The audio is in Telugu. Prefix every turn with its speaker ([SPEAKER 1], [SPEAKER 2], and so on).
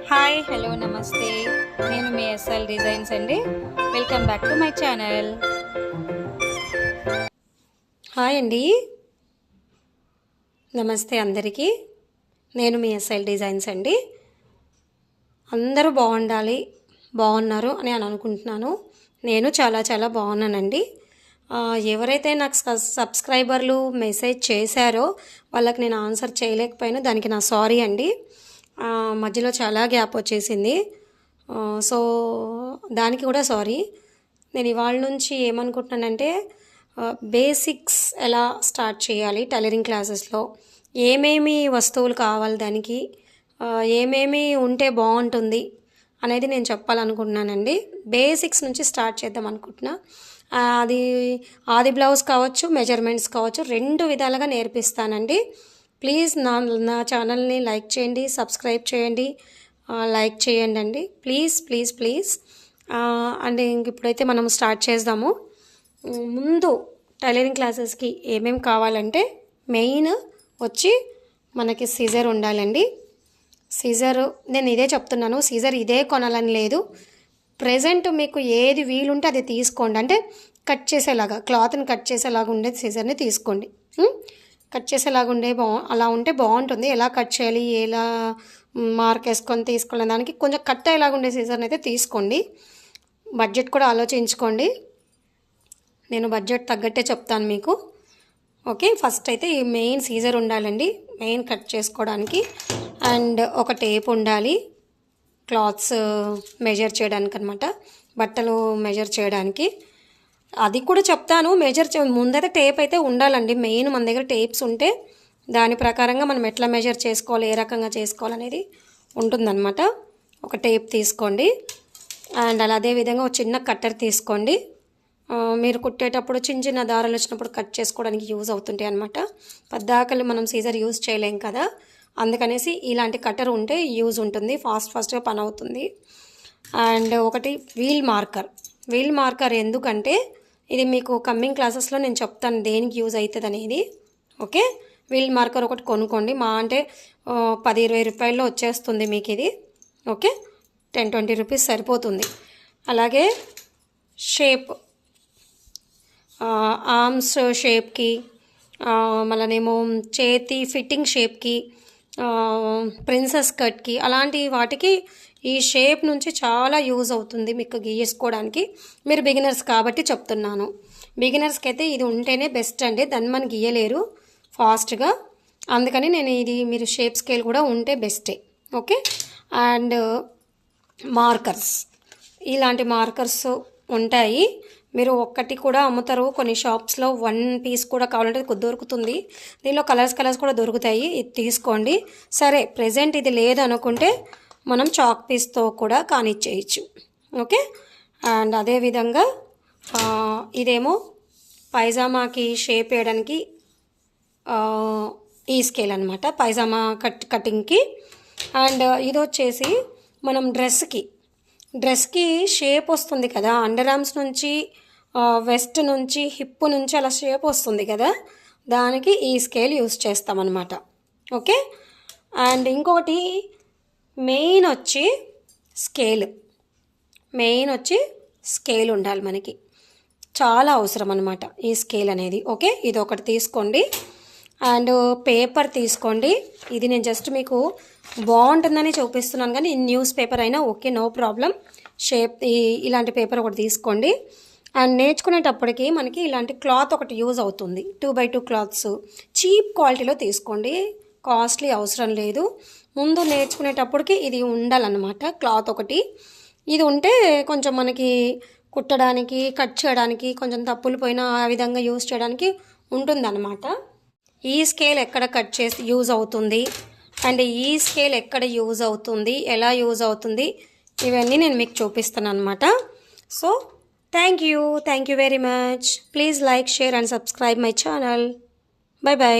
[SPEAKER 1] హాయ్ హలో నమస్తే. నేను మీ ఎస్ఎల్ డిజైన్స్ అండి. Welcome back to my channel. Hi అండి, నమస్తే అందరికీ. నేను మీ ఎస్ఎల్ డిజైన్స్ అండి. అందరూ బాగుండాలి, బాగున్నారు అని అనుకుంటున్నాను. నేను చాలా చాలా బాగున్నానండి. ఎవరైతే నాకు సబ్స్క్రైబర్లు మెసేజ్ చేశారో వాళ్ళకి నేను ఆన్సర్ చేయలేకపోయాను, దానికి నా సారీ అండి. మధ్యలో చాలా గ్యాప్ వచ్చేసింది, సో దానికి కూడా సారీ. నేను ఇవాళ నుంచి ఏమనుకుంటున్నానంటే బేసిక్స్ ఎలా స్టార్ట్ చేయాలి టైలరింగ్ క్లాసెస్లో, ఏమేమి వస్తువులు కావాలి, దానికి ఏమేమి ఉంటే బాగుంటుంది అనేది నేను చెప్పాలనుకుంటున్నానండి. బేసిక్స్ నుంచి స్టార్ట్ చేద్దాం అనుకుంటున్నా. అది ఆది బ్లౌజ్ కావచ్చు, మెజర్మెంట్స్ కావచ్చు, రెండు విధాలుగా నేర్పిస్తానండి. ప్లీజ్ నా ఛానల్ని లైక్ చేయండి, సబ్స్క్రైబ్ చేయండి, లైక్ చేయండి అండి, ప్లీజ్ ప్లీజ్ ప్లీజ్. అండ్ ఇప్పుడైతే మనం స్టార్ట్ చేద్దాము. ముందు టైలరింగ్ క్లాసెస్కి ఏమేమి కావాలంటే మెయిన్ వచ్చి మనకి సీజర్ ఉండాలండి. సీజర్ నేను ఇదే చెప్తున్నాను, సీజర్ ఇదే కొనాలని లేదు. ప్రెజెంట్ మీకు ఏది వీలుంటే అది తీసుకోండి. అంటే కట్ చేసేలాగా, క్లాత్ని కట్ చేసేలాగా ఉండేది సీజర్ని తీసుకోండి. కట్ చేసేలాగా ఉండే అలా ఉంటే బాగుంటుంది. ఎలా కట్ చేయాలి, ఎలా మార్క్ వేసుకొని తీసుకునే దానికి కొంచెం కట్ అయ్యేలాగా ఉండే సీజర్ని అయితే తీసుకోండి. బడ్జెట్ కూడా ఆలోచించుకోండి, నేను బడ్జెట్ తగ్గట్టే చెప్తాను మీకు. ఓకే, ఫస్ట్ అయితే ఈ మెయిన్ సీజర్ ఉండాలండి, మెయిన్ కట్ చేసుకోవడానికి. అండ్ ఒక టేప్ ఉండాలి, క్లాత్స్ మెజర్ చేయడానికి అనమాట, బట్టలు మెజర్ చేయడానికి. అది కూడా చెప్తాను, ముందైతే టేప్ అయితే ఉండాలండి. మెయిన్ మన దగ్గర టేప్స్ ఉంటే దాని ప్రకారంగా మనం ఎట్లా మెజర్ చేసుకోవాలి, ఏ రకంగా చేసుకోవాలనేది ఉంటుందన్నమాట. ఒక టేప్ తీసుకోండి. అండ్ అదే విధంగా ఒక చిన్న కట్టర్ తీసుకోండి. మీరు కుట్టేటప్పుడు చిన్న చిన్న దారాలు వచ్చినప్పుడు కట్ చేసుకోవడానికి యూజ్ అవుతుంటాయి అనమాట. పద్దాకలు మనం సీజర్ యూజ్ చేయలేం కదా, అందుకనేసి ఇలాంటి కట్టర్ ఉంటే యూజ్ ఉంటుంది, ఫాస్ట్గా పని అవుతుంది. అండ్ ఒకటి వీల్ మార్కర్ ఎందుకంటే ఇది మీకు కమ్మింగ్ క్లాసెస్లో నేను చెప్తాను దేనికి యూజ్ అవుతుంది అనేది. ఓకే, వీల్ మార్కర్ ఒకటి కొనుక్కోండి. మా అంటే 10-20 రూపాయల్లో వచ్చేస్తుంది మీకు ఇది. ఓకే, 10-20 రూపీస్ సరిపోతుంది. అలాగే షేప్, ఆర్మ్స్ షేప్కి, మళ్ళనేమో చేతి ఫిట్టింగ్ షేప్కి, ప్రిన్సెస్ కట్కి, అలాంటి వాటికి ఈ షేప్ నుంచి చాలా యూజ్ అవుతుంది మీకు గీసుకోవడానికి. మీరు బిగినర్స్ కాబట్టి చెప్తున్నాను, బిగినర్స్కి అయితే ఇది ఉంటేనే బెస్ట్ అండి, దాన్ని మనం గీయలేరు ఫాస్ట్గా. అందుకని నేను ఇది మీరు షేప్ స్కేల్ కూడా ఉంటే బెస్టే. ఓకే, అండ్ మార్కర్స్, ఇలాంటి మార్కర్స్ ఉంటాయి, మీరు ఒక్కటి కూడా అమ్ముతారు కొన్ని షాప్స్లో. 1 పీస్ కూడా కావాలంటే దొరుకుతుంది, దీనిలో కలర్స్ కూడా దొరుకుతాయి, ఇది తీసుకోండి. సరే, ప్రెజెంట్ ఇది లేదనుకుంటే మనం చాక్ పీస్తో కూడా కానిచ్చేయచ్చు. ఓకే, అండ్ అదేవిధంగా ఇదేమో పైజామాకి షేప్ వేయడానికి ఈ స్కేల్ అనమాట, పైజామా కటింగ్కి. అండ్ ఇది వచ్చేసి మనం డ్రెస్కి షేప్ వస్తుంది కదా, అండర్ ఆర్మ్స్ నుంచి, వెస్ట్ నుంచి, హిప్ నుంచి అలా షేప్ వస్తుంది కదా, దానికి ఈ స్కేల్ యూస్ చేస్తామన్నమాట. ఓకే, అండ్ ఇంకొకటి మెయిన్ వచ్చి స్కేల్ ఉండాలి మనకి, చాలా అవసరం అనమాట ఈ స్కేల్ అనేది. ఓకే, ఇది ఒకటి తీసుకోండి. అండ్ పేపర్ తీసుకోండి. ఇది నేను జస్ట్ మీకు బాగుంటుందని చూపిస్తున్నాను, కానీ న్యూస్ పేపర్ అయినా ఓకే, నో ప్రాబ్లం. ఇలాంటి పేపర్ ఒకటి తీసుకోండి. అండ్ నేర్చుకునేటప్పటికి మనకి ఇలాంటి క్లాత్ ఒకటి యూజ్ అవుతుంది, 2x2 క్లాత్స్ చీప్ క్వాలిటీలో తీసుకోండి, కాస్ట్లీ అవసరం లేదు. ముందు నేర్చుకునేటప్పటికి ఇది ఉండాలన్నమాట, క్లాత్ ఒకటి. ఇది ఉంటే కొంచెం మనకి కుట్టడానికి, కట్ చేయడానికి, కొంచెం తప్పులు పోయినా ఆ విధంగా యూజ్ చేయడానికి ఉంటుందన్నమాట. ఈ స్కేల్ ఎక్కడ కట్ చేసి యూజ్ అవుతుంది, అండ్ ఈ స్కేల్ ఎక్కడ యూజ్ అవుతుంది, ఎలా యూజ్ అవుతుంది, ఇవన్నీ నేను మీకు చూపిస్తాను అనమాట. So thank you very much. Please like, share and subscribe my channel. By.